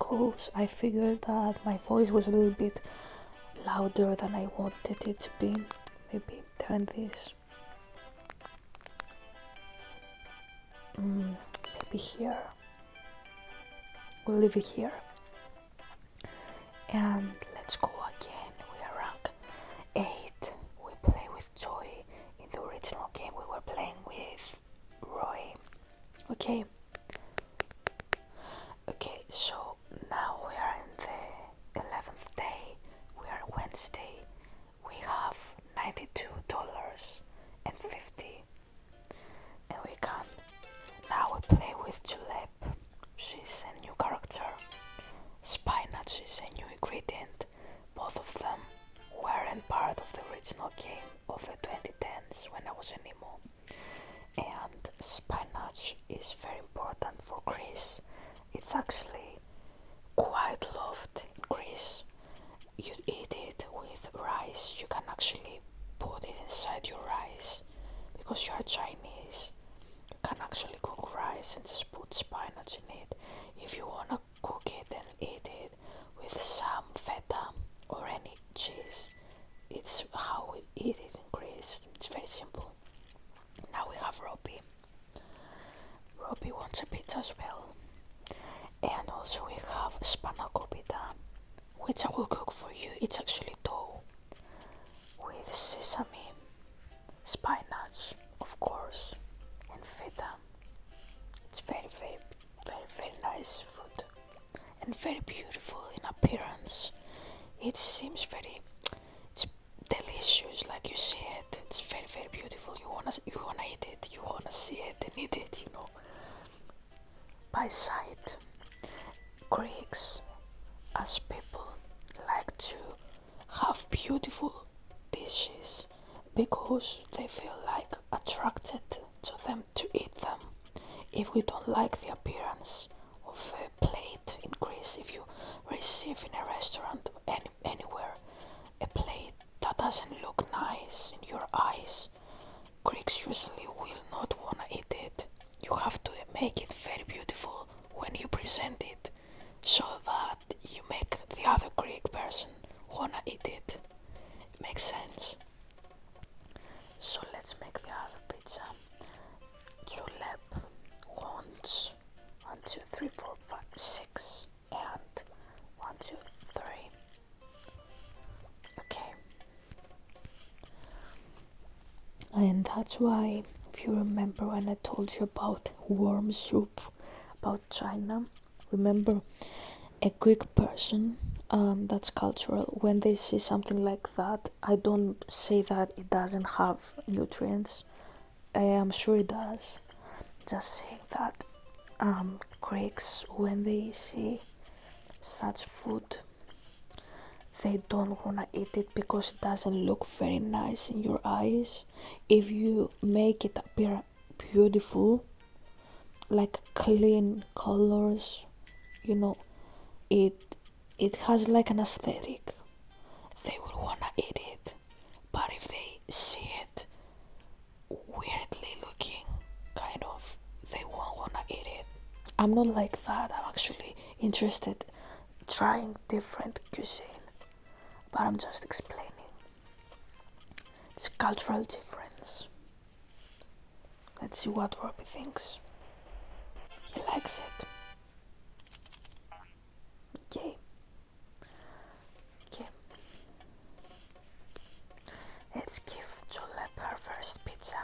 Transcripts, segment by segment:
because I figured that my voice was a little bit louder than I wanted it to be. Maybe turn this. Maybe here. We'll leave it here. And let's go again. We are rank 8. We play with Joy. In the original game we were playing with Roy. Okay. Okay, so now we are in the 11th day. We are Wednesday. We have $92.50. And we can. Now we play with Julep. She's a new character. Spinach is a new ingredient. Both of them weren't part of the original game of the 2010s when I was an emo. And spinach is very important for Greece. It's actually quite loved in Greece. You eat it with rice. You can actually put it inside your rice because you're Chinese. You can actually cook rice and just put spinach in it. If you wanna cook it and eat it with some feta or any cheese, it's how we eat it in Greece. It's very simple. Now we have Robbie. Robbie wants a pizza as well. And also we have spanakopita, which I will cook for you. It's actually dough with sesame, spinach, of course, and feta. It's very, very, very, very nice food and very beautiful in appearance. It seems it's delicious, like you see it. It's very, very beautiful. You wanna eat it. You wanna see it and eat it. By sight. Greeks, as people, like to have beautiful dishes because they feel like attracted to them to eat them. If we don't like the appearance of a plate in Greece, if you receive in a restaurant anywhere a plate that doesn't look nice in your eyes, Greeks usually will not wanna eat it. You have to make it very beautiful when you present it, so that you make the other Greek person wanna eat it. It makes sense. So let's make the other pizza. Julep wants 1, 2, 3, 4, 5, 6 and 1, 2, 3. Okay. And that's why, if you remember when I told you about worm soup, about China, remember a Greek person, that's cultural. When they see something like that, I don't say that it doesn't have nutrients. I am sure it does. Just saying that Greeks, when they see such food, they don't wanna eat it because it doesn't look very nice in your eyes. If you make it appear beautiful, like clean colors, it has like an aesthetic, they will wanna eat it. But if they see it weirdly looking, kind of, they won't wanna eat it. I'm not like that. I'm actually interested trying different cuisine, but I'm just explaining. It's cultural difference. Let's see what Robbie thinks. He likes it. Okay. Let's give Julep her first pizza.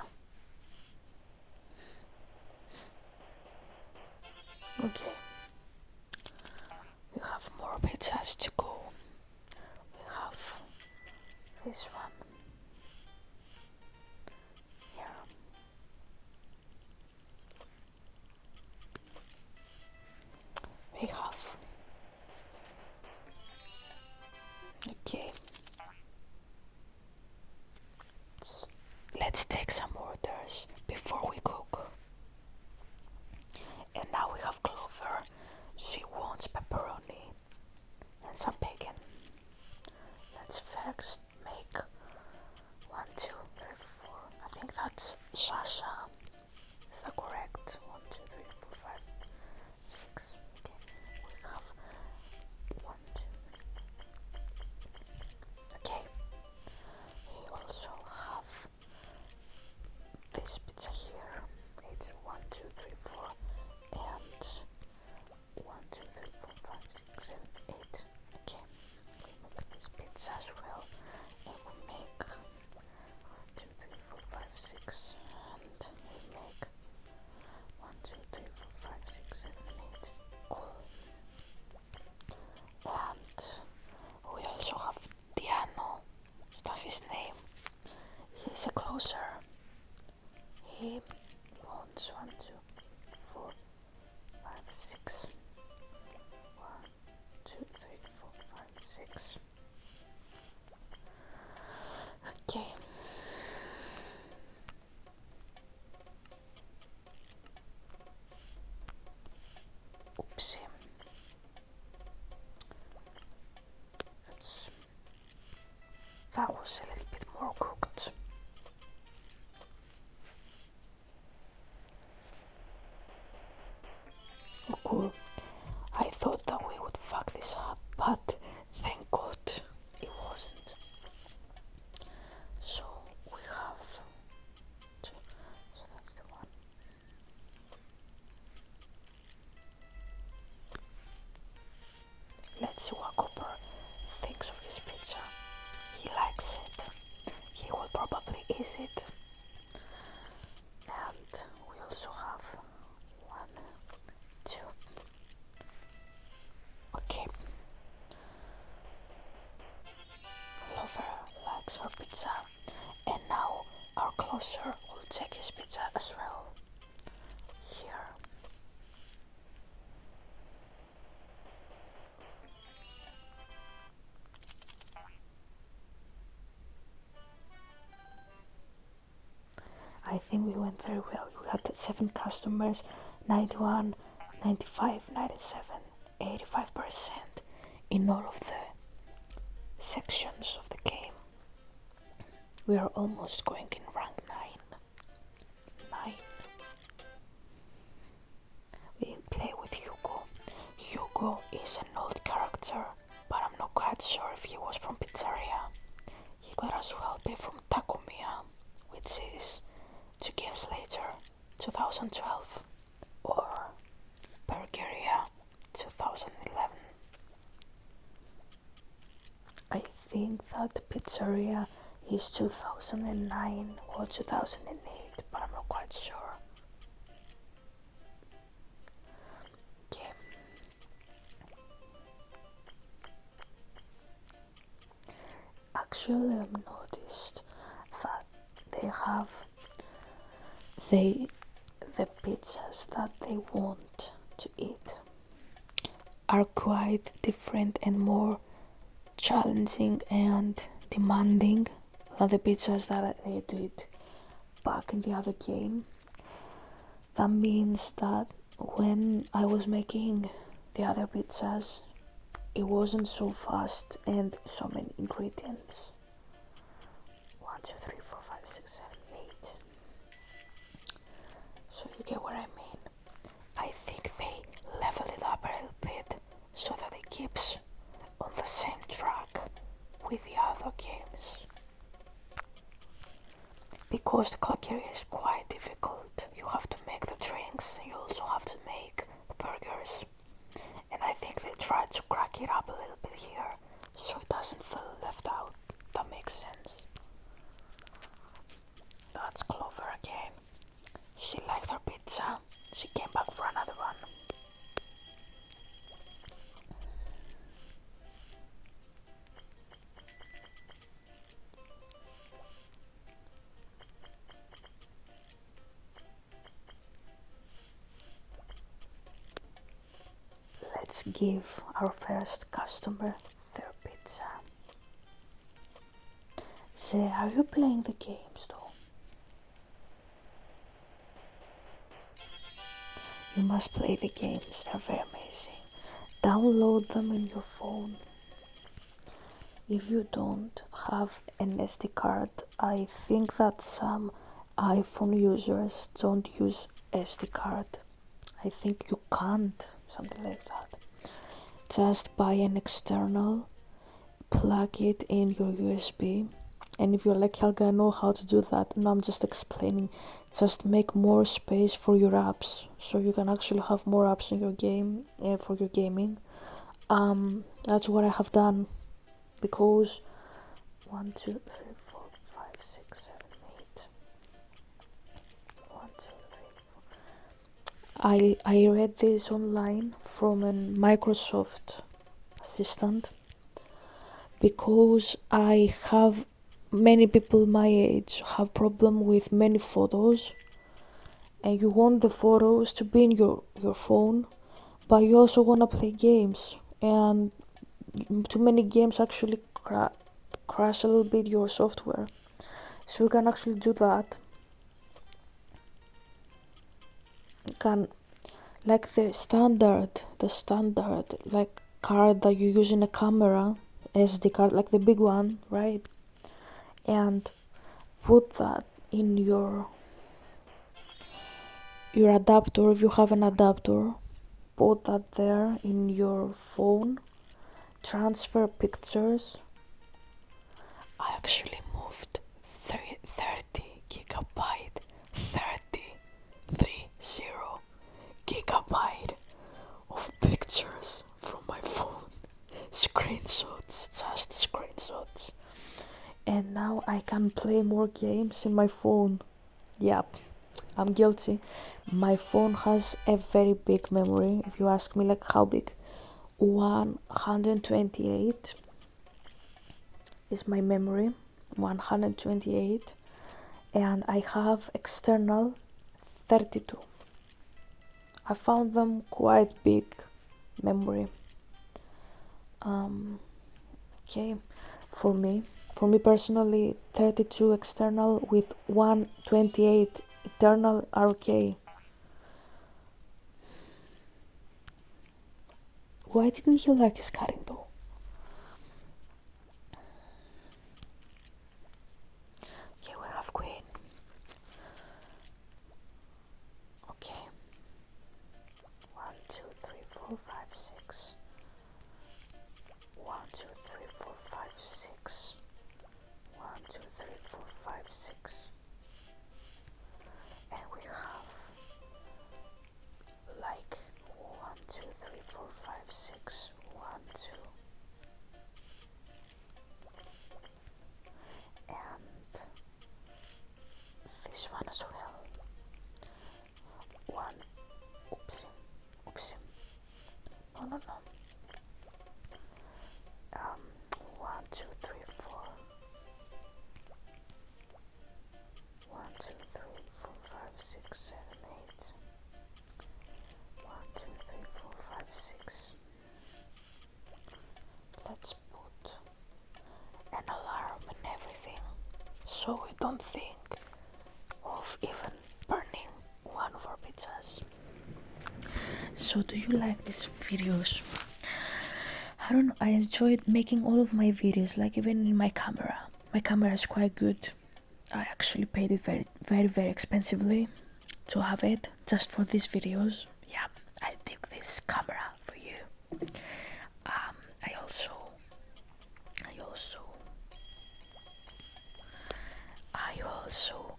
Okay. We have more pizzas to go. We have this one. Here. We have. Okay. Let's take some orders before we cook. And now we have Clover. She wants pepperoni and some bacon. Let's first make 1, 2, 3, 4. I think that's Sasha. Is that correct? 1, 2, 3, 4, 5, 6. Okay. We have 6, and we make 1, 2, 3, 4, 5, 6, 7, 8. Cool. And we also have Diano. Is that his name? He's a closer. He wants 1, 2, 4, 5, 6. 1, 2, 3, 4, 5, 6. Okay. Oopsie. That was a little bit more cooked. Oh, cool. I thought that we would fuck this up, but thank God it wasn't. So we have two. So that's the one. Let's see what Cooper thinks of his pizza. He likes it. He will probably eat it. And we also have 1, 2. Okay. Lover likes her pizza. And now our closer will take his pizza as well. Here. I think we went very well. We had 7 customers, 91, 95, 97, 85% in all of the sections of the game. We are almost going in rank 9. We play with Hugo. Hugo is an old character, but I'm not quite sure if he was from Pizzeria. He could as well be from Takomiya, which is 2 games later, 2012, or Bulgaria, 2011. I think that Pizzeria is 2009 or 2008, but I'm not quite sure. Okay. Actually, I've noticed that they have the pizzas that they want to eat are quite different and more challenging and demanding than the pizzas that they did back in the other game. That means that when I was making the other pizzas, it wasn't so fast and so many ingredients. 1, 2, 3, 4, 5, 6, 7, 8. So you get what I mean. I think they leveled it up a little bit so that it keeps on the same track with the other games. Because the Claqueria is quite difficult. You have to make the drinks and you also have to make the burgers. And I think they tried to crack it up a little bit here so it doesn't feel left out. That makes sense. That's Clover again. She liked her pizza. She came back for another one. Let's give our first customer their pizza. Say, are you playing the games though? You must play the games, they're very amazing. Download them in your phone. If you don't have an SD card, I think that some iPhone users don't use SD card. I think you can't, something like that. Just buy an external, plug it in your USB, and if you're like, Helga, I know how to do that. No, I'm just explaining. Just make more space for your apps, so you can actually have more apps in your game, for your gaming. That's what I have done, because 1, 2, 3, 4, 5, 6, 7, 8. I read this online from a Microsoft assistant, because I have many people my age have problem with many photos, and you want the photos to be in your phone, but you also want to play games, and too many games actually crash a little bit your software. So you can actually do that. You can, like the standard like card that you use in a camera, SD card, like the big one, right? And put that in your adapter. If you have an adapter, put that there in your phone, transfer pictures. I actually moved 30 gigabyte 30 of pictures from my phone. Screenshots, just screenshots. And now I can play more games in my phone. Yep, I'm guilty. My phone has a very big memory. If you ask me, like, how big, 128 is my memory. 128. And I have external 32. I found them quite big memory. Okay, for me personally, 32 external with 128 internal are okay. Why didn't he like his cutting though? Okay, we have queen. Okay. 1, 2, 3, 4, 5, 6. 1, 2, 3, 4, 5, 6. 1, 2, 3, 4, 5, 6. And we have like 1, 2, 3, 4, 5, 6. 1, 2. And this one as well. 1. Oopsie. No. 1, 2, 3, 4. 1, 2, 3, 4, 5, 6, 7, 8. 1, 2, 3, 4, 5, 6. Let's put an alarm and everything, so we don't think of even burning one of our pizzas. So do you like these videos? I don't know, I enjoyed making all of my videos, like even in my camera. My camera is quite good. I actually paid it very expensively to have it just for these videos. Yeah, I dig this camera for you. I also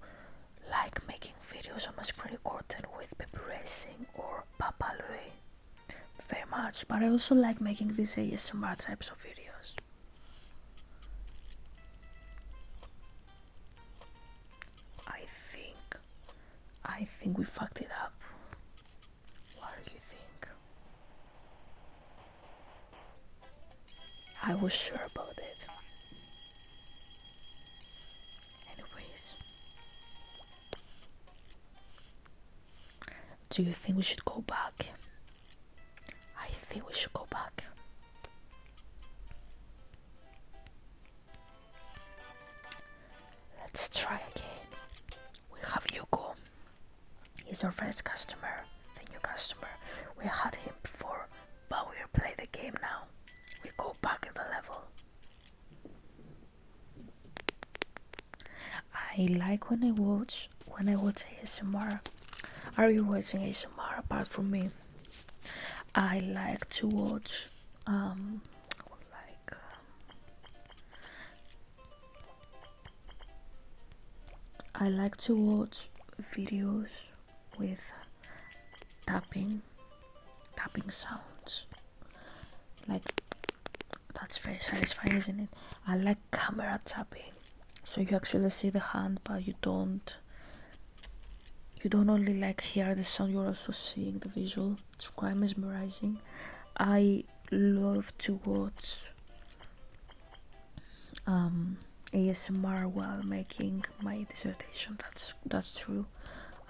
like making videos on my screen recording with Baby Racing or Papa Louis very much, but I also like making these ASMR types of videos. I think we fucked it up. What do you think? I was sure about it. Anyways, do you think we should go back? I think we should go back. Let's try again. We have Yuko. He's our first customer, the new customer. We had him before, but we'll play the game now. We go back in the level. I like when I watch ASMR. Are you watching ASMR apart from me? I like to watch I like to watch videos with tapping sounds. Like, that's very satisfying, isn't it? I like camera tapping, so you actually see the hand, but you don't you don't only like hear the sound, you're also seeing the visual. It's quite mesmerizing. I love to watch ASMR while making my dissertation. That's true.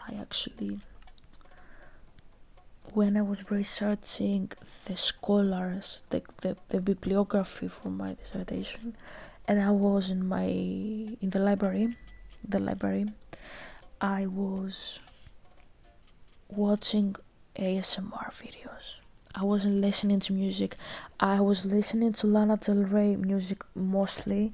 I actually, when I was researching the scholars, the bibliography for my dissertation, and I was in the library, I was watching ASMR videos. I wasn't listening to music. I was listening to Lana Del Rey music mostly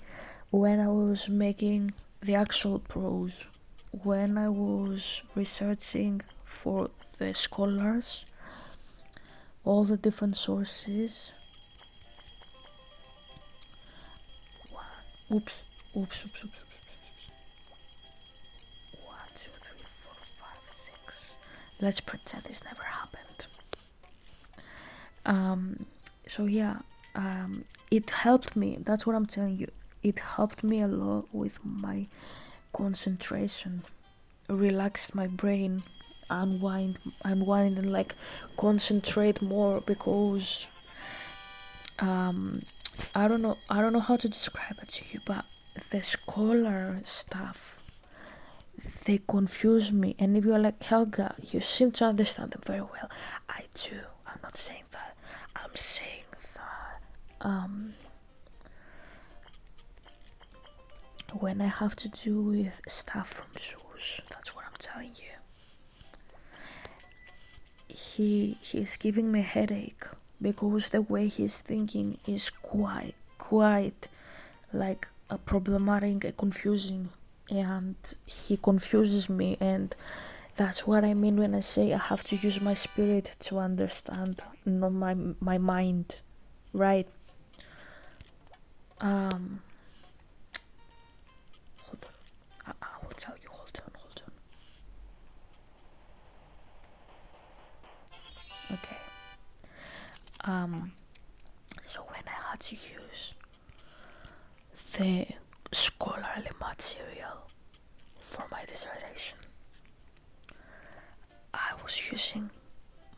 when I was making the actual prose. When I was researching for the scholars, all the different sources. Oops. 1, 2, 3, 4, 5, 6. Let's pretend this never happened. So yeah, it helped me. That's what I'm telling you. It helped me a lot with my concentration, relaxed my brain, unwind, and like concentrate more, because I don't know how to describe it to you, but the scholar stuff, they confuse me. And if you're like, Helga, you seem to understand them very well, I do. I'm not saying that. I'm saying that when I have to do with stuff from Zeus, that's what I'm telling you, he's giving me a headache, because the way he's thinking is quite like a problematic, a confusing, and he confuses me. And that's what I mean when I say I have to use my spirit to understand, not my mind, right? Hold on. I will tell you. Hold on. Okay. So when I had to use the scholarly material for my dissertation, I was using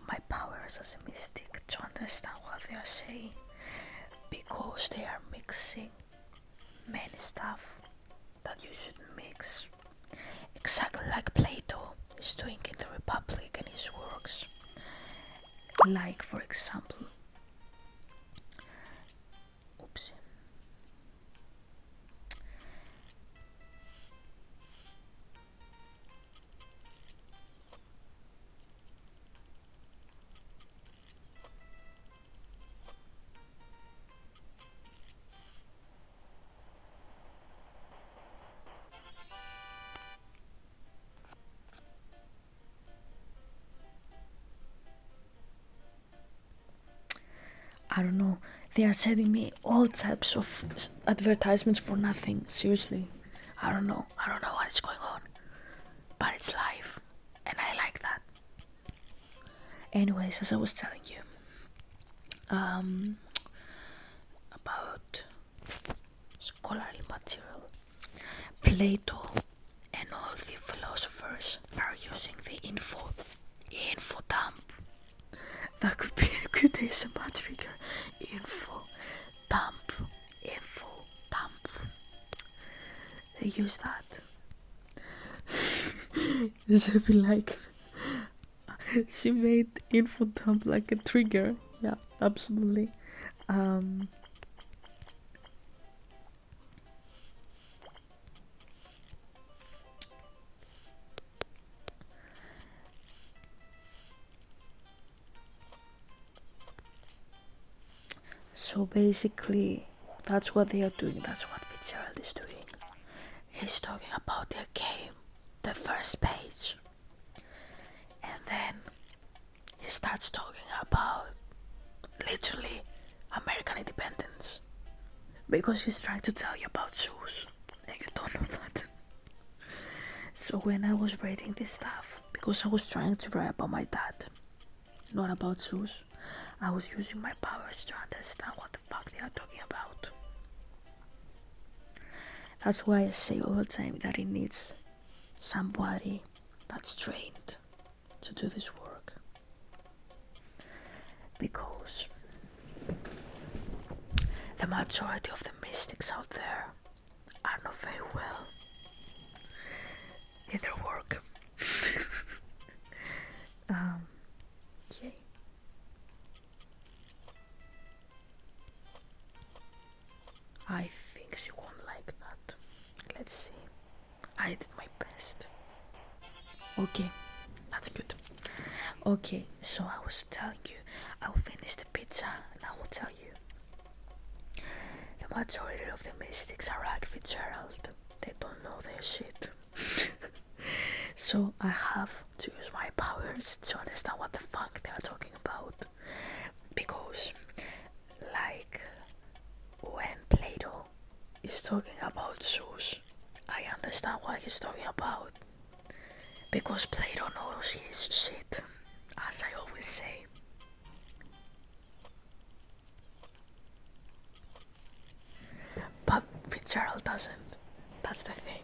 my powers as a mystic to understand what they are saying, because they are mixing many stuff that you shouldn't mix, exactly like Plato is doing in the Republic and his works. Like, for example, I don't know, they are sending me all types of advertisements for nothing. Seriously, I don't know what is going on, but it's life, and I like that. Anyways, as I was telling you, about scholarly material, Plato and all the philosophers are using the info dump. That could be a good ASMR trigger. Info dump. They use that. So I feel like she made info dump like a trigger. Yeah, absolutely. So basically, that's what they are doing. That's what Fitzgerald is doing. He's talking about their game, the first page, and then he starts talking about literally American independence, because he's trying to tell you about Zeus and you don't know that. So when I was reading this stuff, because I was trying to write about my dad, not about Zeus, I was using my powers to understand what the fuck they are talking about. That's why I say all the time that it needs somebody that's trained to do this work, because the majority of the mystics out there are not very well in their work. Okay. I think she won't like that. Let's see. I did my best. Okay, that's good. Okay, so I was telling you, I'll finish the pizza and I will tell you. The majority of the mystics are like Fitzgerald. They don't know their shit. So I have to use my powers to understand what the fuck they are talking about. Because, like, when Plato is talking about Zeus, I understand what he's talking about. Because Plato knows his shit, as I always say. But Fitzgerald doesn't. That's the thing.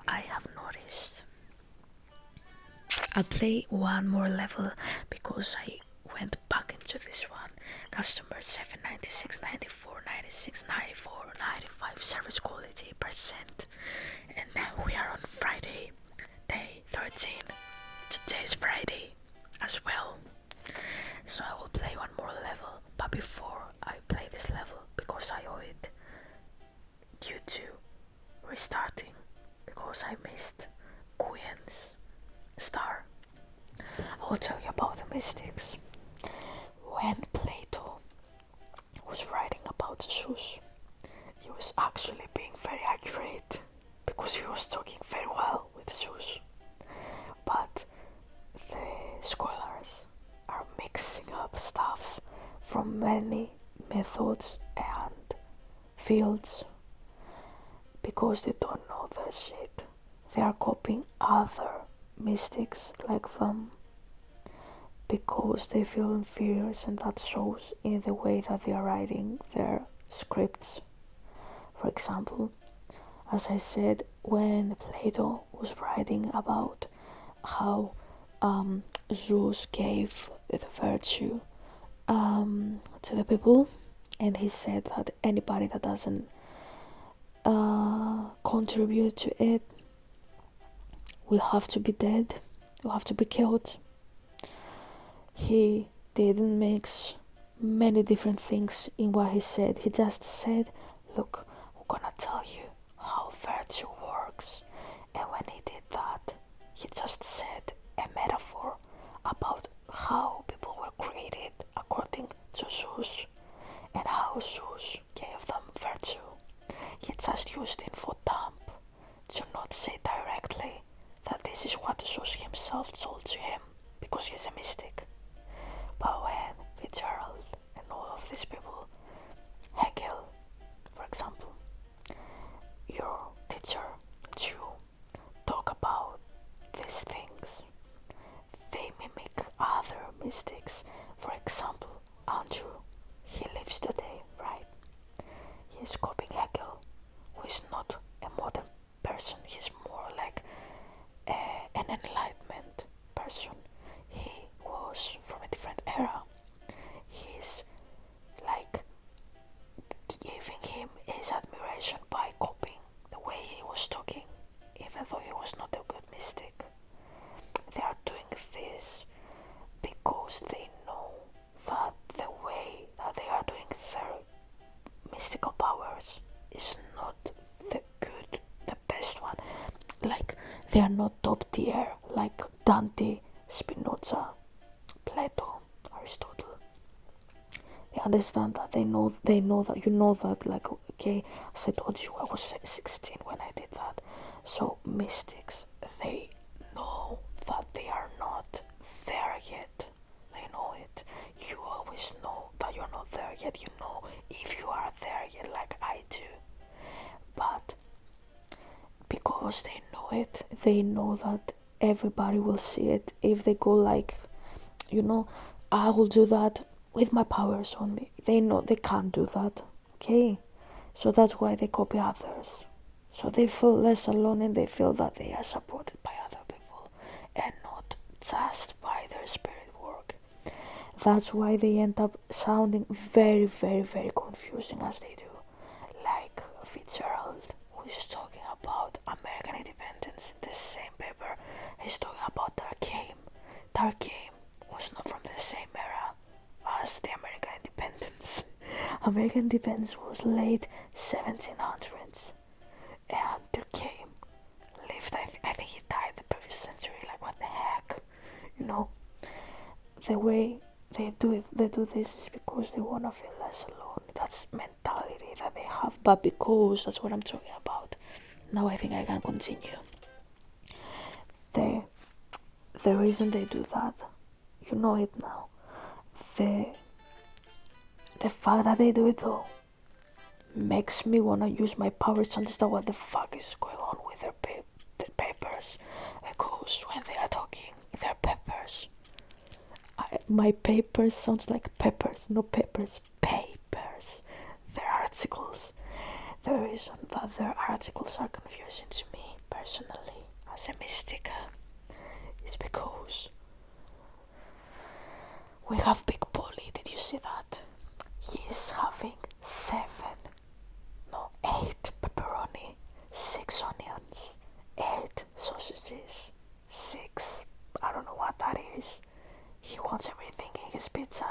I have noticed. I'll play one more level because I went back into this one. Customer 796, 94, 96, 94, 95 service quality percent. And then we are on Friday, day 13. Today is Friday as well. So I will play one more level. But before I play this level, because I owe it due to restarting, because I missed Queen's star, I will tell you about the mystics. When Plato was writing about Zeus, he was actually being very accurate because he was talking very well with Zeus. But the scholars are mixing up stuff from many methods and fields because they don't know their shit. They are copying other mystics like them because they feel inferior, and that shows in the way that they are writing their scripts. For example, as I said, when Plato was writing about how Zeus gave the virtue to the people, and he said that anybody that doesn't contribute to it will have to be dead, will have to be killed. He didn't mix many different things in what he said. He just said, look, we're gonna tell you how virtue works. And when he did that, he just said a metaphor about how people were created according to Zeus and how Zeus gave them virtue. He just used it for dump to not say directly that this is what Zeus himself told to him, because he's a mystic. But when Fitzgerald and all of these people, Hegel, for example, your teacher, Jew, talk about these things, they mimic other mystics. For example, Andrew, he lives today, right? He's copying Hegel, who is not a modern person. He's more like an enlightenment person. He was from a different era. He's like giving him his admiration by copying the way he was talking, even though he was not a good mystic. They are doing this because they know that the way that they are doing their mystical powers is not the best one. Like, they are not top tier like Dante, Spinoza, Plato, Aristotle. They understand that, they know that, you know that, like, okay, as I told you, I was 16 when I did that. So mystics, they know that they are not there yet. They know it. You always know that you're not there yet. You know if you are there yet, like I do. But because they know it, they know that everybody will see it if they go like, I will do that with my powers only. They know they can't do that, okay? So that's why they copy others. So they feel less alone and they feel that they are supported by other people and not just by their spirit work. That's why they end up sounding very, very, very confusing as they do. Like Fitzgerald, who is talking about American independence in the same paper, he's talking about Durkheim. Durkheim was not from the same era as the American independence. American independence was late 1700s, and Durkheim lived. I think he died the previous century. Like, what the heck, you know? The way they do this is because they wanna feel less alone. That's mentality that they have, but because that's what I'm talking about. Now I think I can continue. The reason they do that, you know it now. The fact that they do it though makes me wanna use my powers to understand what the fuck is going on with their papers. Because when they are talking, their papers. My papers sounds like peppers, no peppers, papers. Their articles. The reason that their articles are confusing to me personally as a mystic is because we have Big Polly. Did you see that? He's having 8 pepperoni, 6 onions, 8 sausages, 6, I don't know what that is. He wants everything in his pizza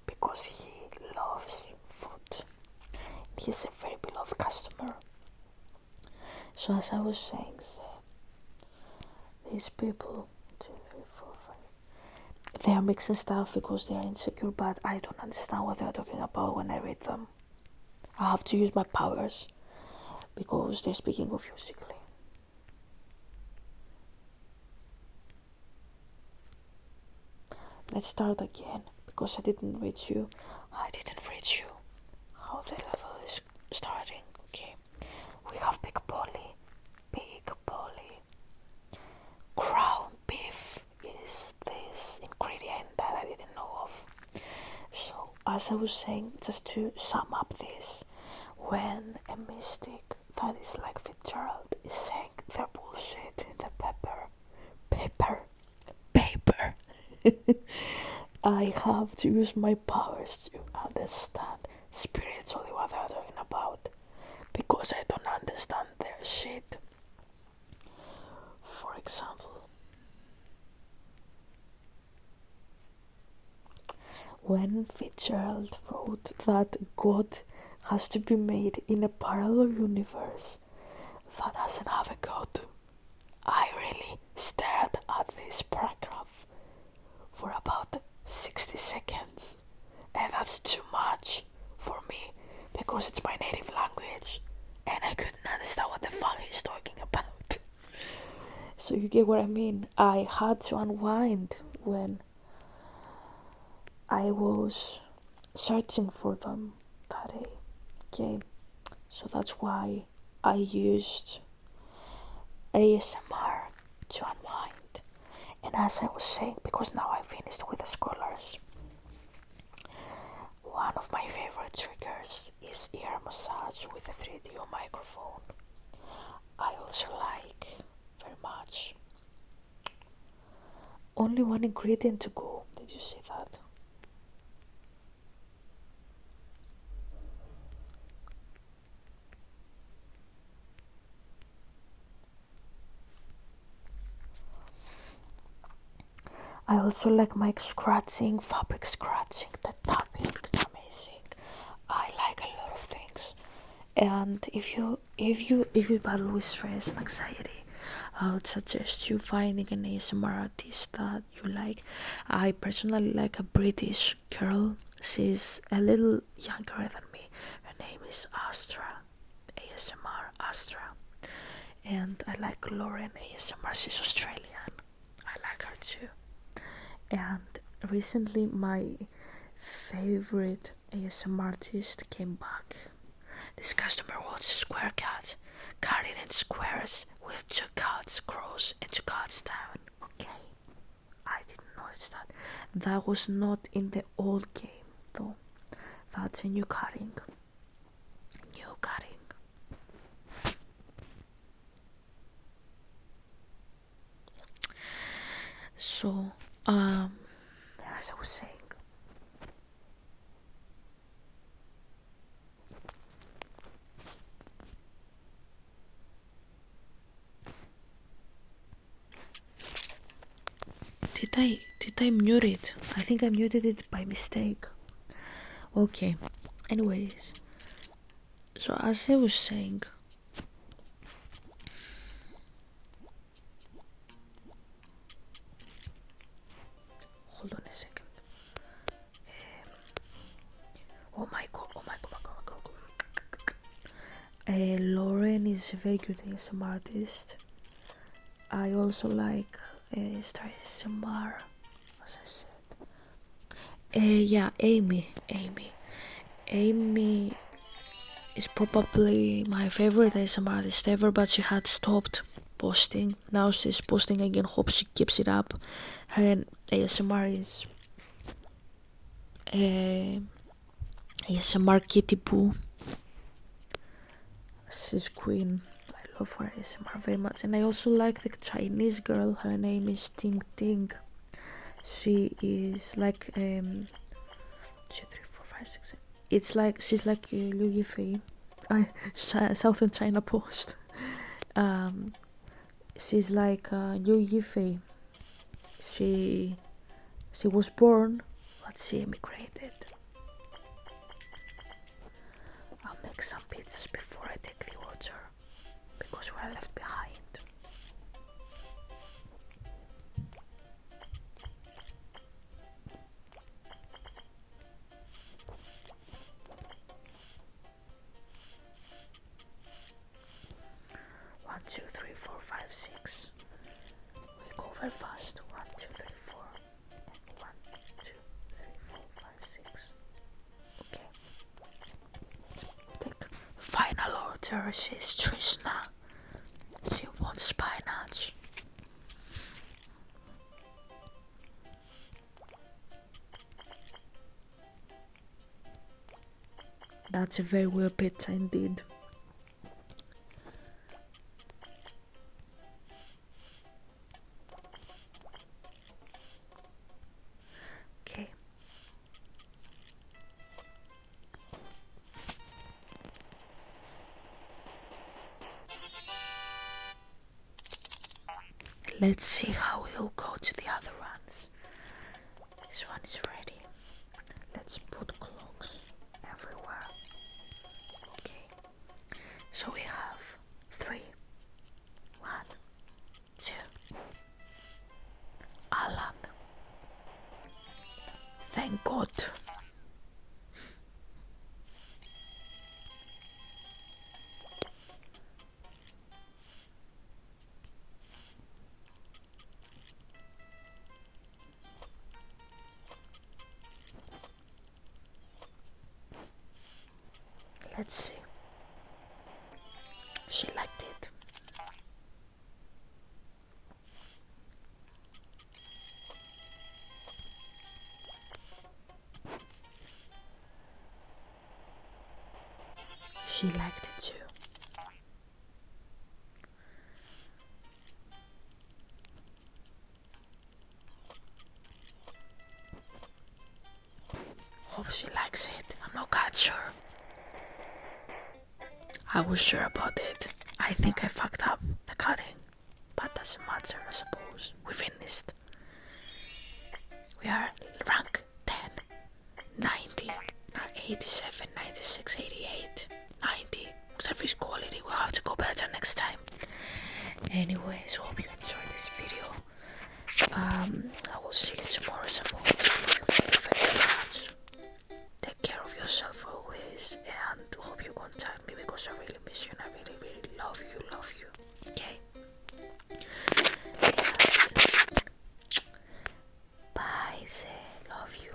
because he loves food. He's a very beloved customer. So as I was saying, these people, 2, 3, 4, 5, they are mixing stuff because they are insecure, but I don't understand what they are talking about when I read them. I have to use my powers because they're speaking confusingly. Let's start again because I didn't read you how the level is starting. Okay, we have Big Polly. Ground beef is this ingredient that I didn't know of. So as I was saying, just to sum up this, when a mystic that is like Fitzgerald is saying their bullshit in the paper, I have to use my powers to understand spiritually what they're talking about, because I don't understand their shit. For example, when Fitzgerald wrote that God has to be made in a parallel universe that doesn't have a God, I really stared at this paragraph for about 60 seconds, and that's too much for me because it's my native language and I couldn't understand what the fuck he's talking about. So you get what I mean? I had to unwind when I was searching for them that day. Okay, so that's why I used ASMR to unwind. And as I was saying, because now I finished with the scholars, one of my favorite triggers is ear massage with a 3D microphone. I also like very much. Only one ingredient to go. Did you see that? I also like mic scratching, fabric scratching, the tapping, it's amazing. I like a lot of things. And if you battle with stress and anxiety, I would suggest you finding an ASMR artist that you like. I personally like a British girl. She's a little younger than me. Her name is Astra. ASMR Astra. And I like Lauren ASMR. She's Australian. I like her too. And recently my favorite ASMR artist came back. This customer wants a square cut, cut it in squares with 2 cuts across and 2 cuts down. Okay, I didn't notice that. That was not in the old game though. That's a new cutting. So, as I was saying, did I mute it? I think I muted it by mistake. Okay. Anyways, so as I was saying, hold on a second. Oh my god. Lauren is a very good ASMR artist. I also like Star ASMR, as I said. Yeah, Amy is probably my favorite ASMR artist ever, but she had stopped posting. Now she's posting again. Hope she keeps it up. Her ASMR is ASMR Kitty Poo. She's queen. I love her ASMR very much. And I also like the Chinese girl. Her name is Ting Ting. She is like 2, 3, 4, 5, 6, 7. It's like she's like Liu Yifei, Southern China Post. She's like Liu Yifei. She was born, but she immigrated. I'll make some pizzas before I take the order, because we're left behind. One, 2, 3, 4, 5, 6. We go very fast. 1, 2, 3, 4. 1, 2, 3, 4, 5, 6. Okay. Let's take final order. She's Trishna. She wants spinach. That's a very weird pizza indeed. Okay. Let's see how we'll go to the other ones. This one is ready. Let's put clocks everywhere. Okay. So we have 3. 1, 2. Alan. Thank God. Let's see. She liked it. She liked it too. Hope she likes it. I'm not quite sure. I was sure about it. I think I fucked up the cutting, but doesn't matter, I suppose. We finished. We are rank 10, 90, 87, 96, 88, 90. Service quality. We'll have to go better next time. Anyways, hope you enjoyed this video. I will see you tomorrow. Suppose. Thank you very, very much. Take care of yourself always, and hope you contact me because I really miss you and I really, really love you. Okay? And bye, say love you.